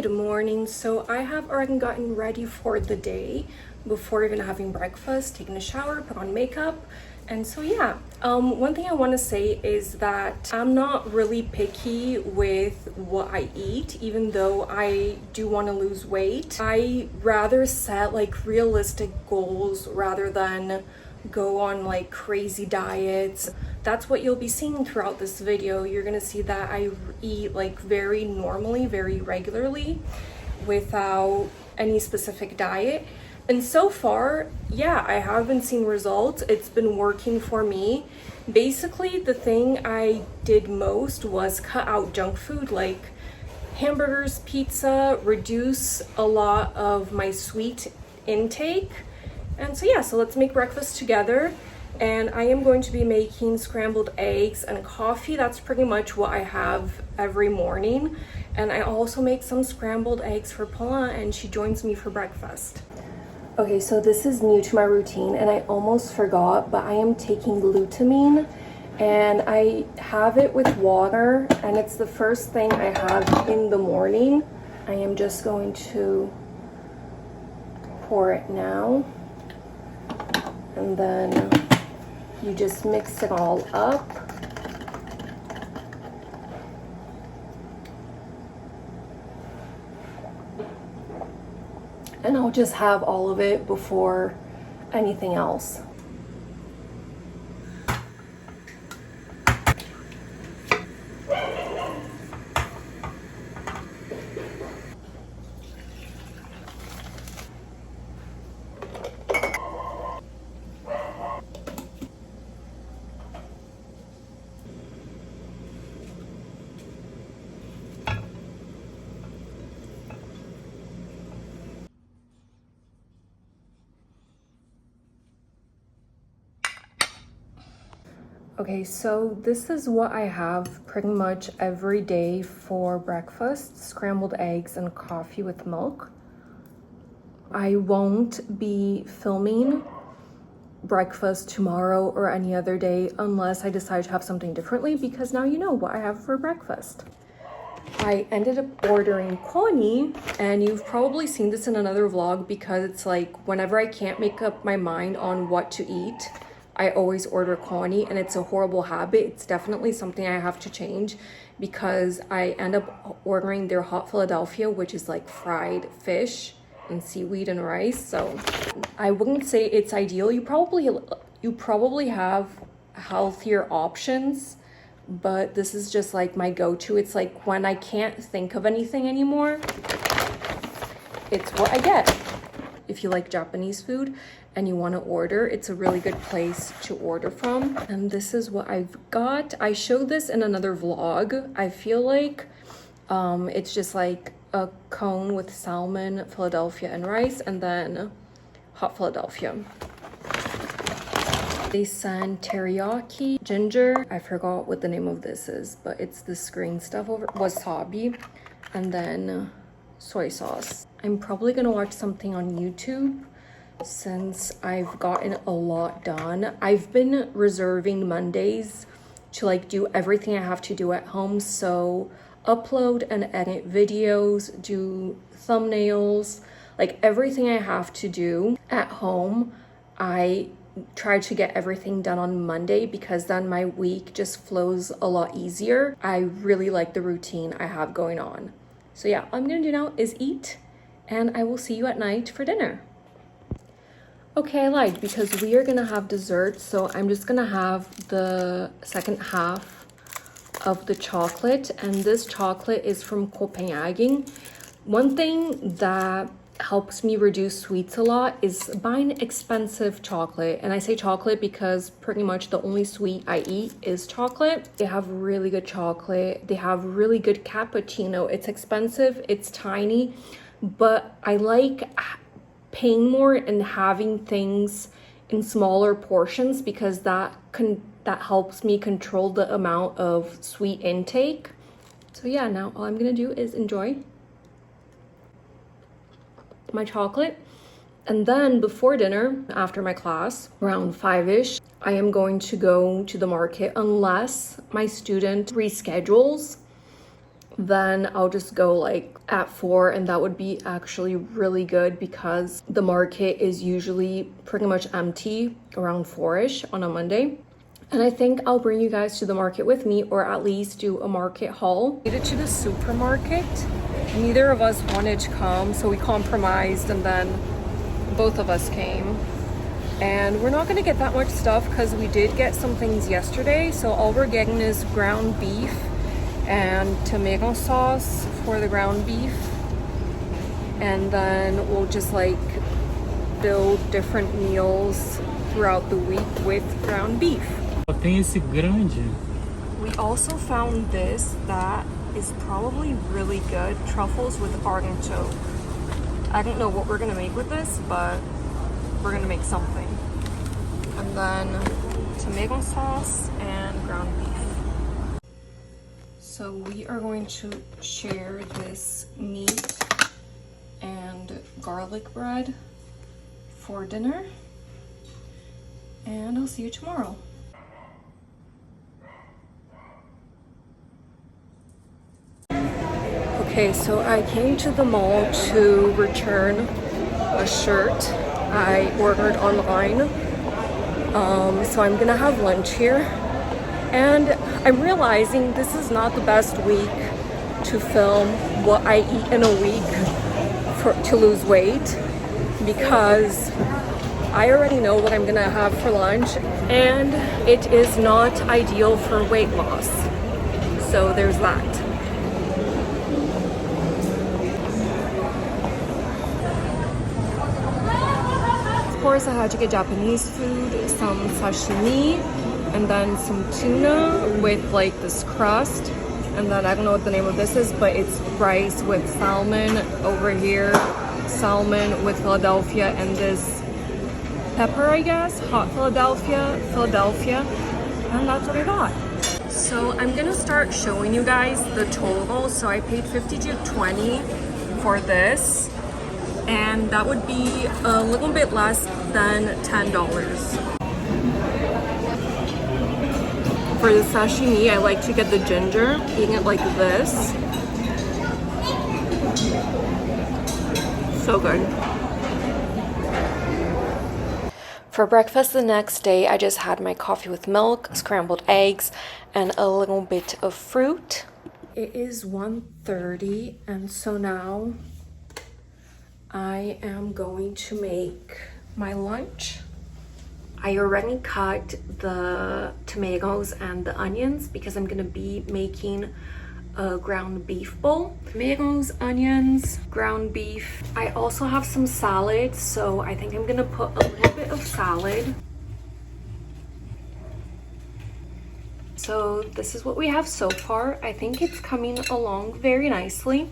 Good morning. So I have already gotten ready for the day before even having breakfast, taking a shower, put on makeup. And so yeah, one thing I want to say is that I'm not really picky with what I eat, even though I do want to lose weight. I rather set like realistic goals rather than go on like crazy diets. That's what you'll be seeing throughout this video. You're gonna see that I eat like very normally, very regularly without any specific diet. And so far, yeah, I haven't seen results. It's been working for me. Basically, the thing I did most was cut out junk food like hamburgers, pizza, reduce a lot of my sweet intake. And so yeah, so let's make breakfast together. And I am going to be making scrambled eggs and coffee. That's pretty much what I have every morning. And I also make some scrambled eggs for Paula, and she joins me for breakfast. Okay, so this is new to my routine and I almost forgot, but I am taking glutamine and I have it with water, and it's the first thing I have in the morning. I am just going to pour it now, and then you just mix it all up. And I'll just have all of it before anything else. Okay, so this is what I have pretty much every day for breakfast: scrambled eggs and coffee with milk. I won't be filming breakfast tomorrow or any other day unless I decide to have something differently, because now you know what I have for breakfast. I ended up ordering koni, and you've probably seen this in another vlog because it's like whenever I can't make up my mind on what to eat, I always order koni, and it's a horrible habit. It's definitely something I have to change because I end up ordering their hot Philadelphia, which is like fried fish and seaweed and rice. So I wouldn't say it's ideal. You probably have healthier options, but this is just like my go-to. It's like when I can't think of anything anymore, it's what I get. If you like Japanese food and you want to order, it's a really good place to order from. And this is what I've got. I showed this in another vlog. I feel like it's just like a cone with salmon, Philadelphia, and rice, and then hot Philadelphia. They sent teriyaki, ginger, I forgot what the name of this is, but it's this green stuff over, wasabi, and then soy sauce. I'm probably gonna watch something on YouTube since I've gotten a lot done. I've been reserving Mondays to like do everything I have to do at home. So upload and edit videos, do thumbnails, like everything I have to do at home. I try to get everything done on Monday because then my week just flows a lot easier. I really like the routine I have going on. So yeah, all I'm gonna do now is eat, and I will see you at night for dinner. Okay, I lied because we are gonna have dessert, so I'm just gonna have the second half of the chocolate, and this chocolate is from Copenhagen. One thing that helps me reduce sweets a lot is buying expensive chocolate, and I say chocolate because pretty much the only sweet I eat is chocolate. They have really good chocolate. They have really good cappuccino. It's expensive, it's tiny, but I like paying more and having things in smaller portions because that helps me control the amount of sweet intake. So yeah, now all I'm gonna do is enjoy my chocolate, and then before dinner, after my class around 5ish, I am going to go to the market unless my student reschedules, then I'll just go like at 4, and that would be actually really good because the market is usually pretty much empty around 4ish on a Monday. And I think I'll bring you guys to the market with me, or at least do a market haul. Made it to the supermarket. Neither of us wanted to come, so we compromised, and then both of us came. And we're not gonna get that much stuff because we did get some things yesterday. So all we're getting is ground beef and tomato sauce for the ground beef. And then we'll just like build different meals throughout the week with ground beef. Tem esse grande. We also found this that is probably really good. Truffles with artichoke. I don't know what we're gonna make with this, but we're gonna make something. And then tomato sauce and ground beef. So we are going to share this meat and garlic bread for dinner. And I'll see you tomorrow. Okay, so I came to the mall to return a shirt I ordered online. So I'm gonna have lunch here. And I'm realizing this is not the best week to film what I eat in a week to lose weight, because I already know what I'm gonna have for lunch, and it is not ideal for weight loss. So there's that. Of course, I had to get Japanese food, some sashimi, and then some tuna with like this crust. And then I don't know what the name of this is, but it's rice with salmon over here, salmon with Philadelphia, and this pepper, I guess, hot Philadelphia, and that's what I got. So I'm gonna start showing you guys the total. So I paid $52.20 for this, and that would be a little bit less than $10. For the sashimi, I like to get the ginger, eating it like this. So good. For breakfast the next day, I just had my coffee with milk, scrambled eggs, and a little bit of fruit. It is 1:30, and so now I am going to make my lunch. I already cut the tomatoes and the onions because I'm gonna be making a ground beef bowl. Tomatoes, onions, ground beef. I also have some salad, so I think I'm gonna put a little bit of salad. So this is what we have so far. I think it's coming along very nicely.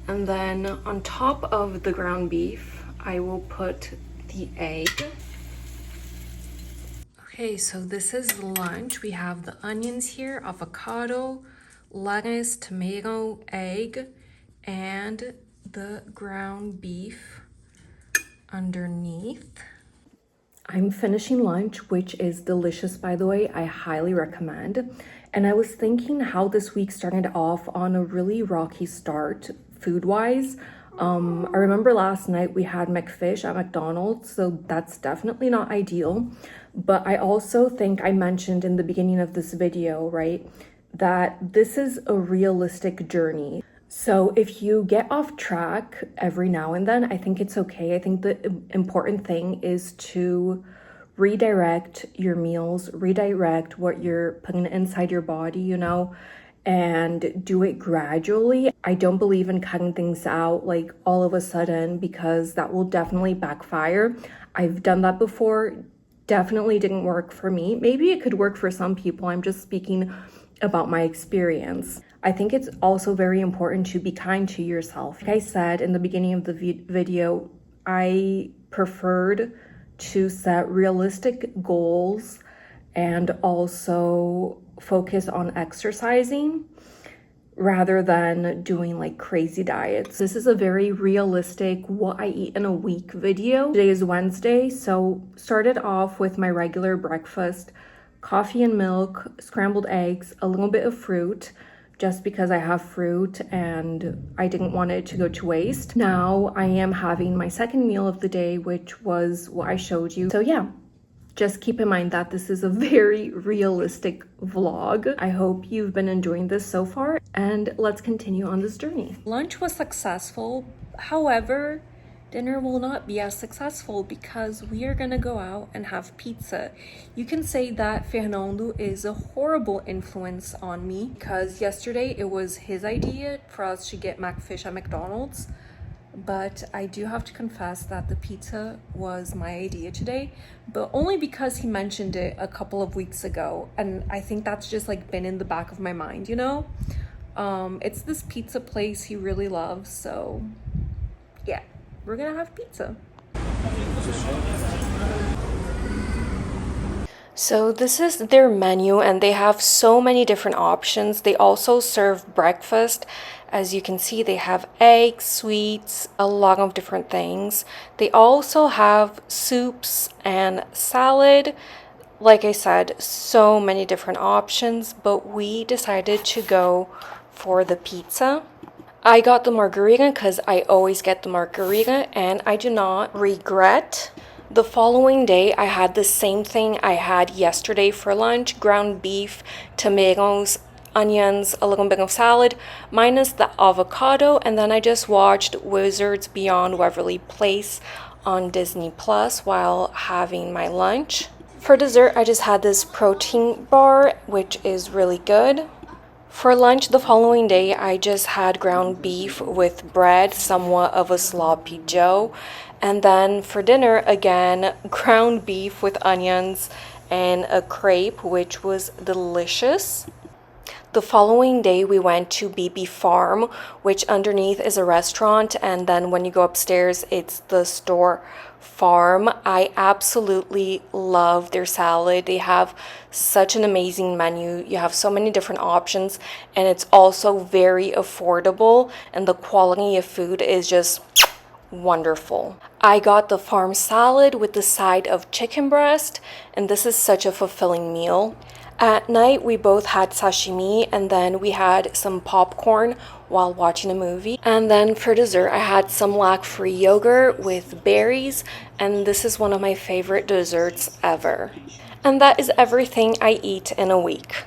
And then on top of the ground beef, I will put the egg. Okay, so this is the lunch. We have the onions here, avocado, lettuce, tomato, egg, and the ground beef underneath. I'm finishing lunch, which is delicious, by the way. I highly recommend. And I was thinking how this week started off on a really rocky start food-wise. I remember last night we had McFish at McDonald's, so that's definitely not ideal. But I also think I mentioned in the beginning of this video, right, that this is a realistic journey. So if you get off track every now and then, I think it's okay. I think the important thing is to redirect your meals, redirect what you're putting inside your body, you know, and do it gradually. I don't believe in cutting things out like all of a sudden, because that will definitely backfire. I've done that before. Definitely didn't work for me. Maybe it could work for some people. I'm just speaking about my experience. I think it's also very important to be kind to yourself. Like I said in the beginning of the video, I preferred to set realistic goals and also focus on exercising rather than doing like crazy diets. This is a very realistic what I eat in a week video. Today is Wednesday, so started off with my regular breakfast, coffee and milk, scrambled eggs, a little bit of fruit, just because I have fruit and I didn't want it to go to waste. Now I am having my second meal of the day, which was what I showed you. So yeah, just keep in mind that this is a very realistic vlog. I hope you've been enjoying this so far, and let's continue on this journey. Lunch was successful. However, dinner will not be as successful because we are gonna go out and have pizza. You can say that Fernando is a horrible influence on me because yesterday it was his idea for us to get macfish at McDonald's, but I do have to confess that the pizza was my idea today, but only because he mentioned it a couple of weeks ago, and I think that's just like been in the back of my mind, you know? It's this pizza place he really loves, so yeah. We're gonna have pizza. So this is their menu and they have so many different options. They also serve breakfast. As you can see, they have eggs, sweets, a lot of different things. They also have soups and salad. Like I said, so many different options, but we decided to go for the pizza. I got the margarita because I always get the margarita and I do not regret. The following day, I had the same thing I had yesterday for lunch: ground beef, tomatoes, onions, a little bit of salad, minus the avocado, and then I just watched Wizards Beyond Waverly Place on Disney Plus while having my lunch. For dessert, I just had this protein bar, which is really good. For lunch the following day, I just had ground beef with bread, somewhat of a sloppy Joe. And then for dinner, again, ground beef with onions and a crepe, which was delicious. The following day, we went to BB Farm, which underneath is a restaurant, and then when you go upstairs, it's the store farm. I absolutely love their salad. They have such an amazing menu. You have so many different options, and it's also very affordable, and the quality of food is just wonderful. I got the farm salad with the side of chicken breast, and this is such a fulfilling meal. At night, we both had sashimi, and then we had some popcorn while watching a movie. And then for dessert, I had some lac-free yogurt with berries, and this is one of my favorite desserts ever. And that is everything I eat in a week.